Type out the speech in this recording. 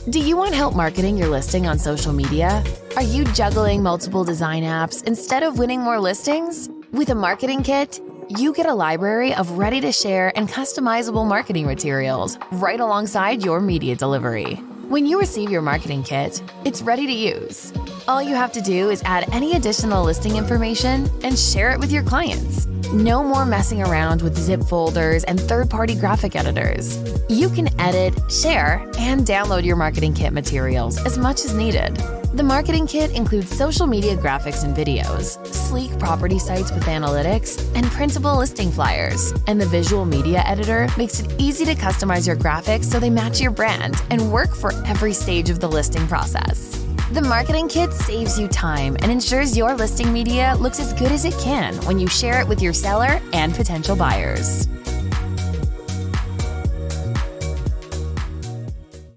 Do you want help marketing your listing on social media? Are you juggling multiple design apps instead of winning more listings? With a marketing kit, you get a library of ready-to-share and customizable marketing materials right alongside your media delivery. When you receive your marketing kit, it's ready to use. All you have to do is add any additional listing information and share it with your clients. No more messing around with zip folders and third-party graphic editors. You can edit, share, and download your marketing kit materials as much as needed. The marketing kit includes social media graphics and videos, sleek property sites with analytics, and printable listing flyers. And the visual media editor makes it easy to customize your graphics so they match your brand and work for every stage of the listing process. The marketing kit saves you time and ensures your listing media looks as good as it can when you share it with your seller and potential buyers.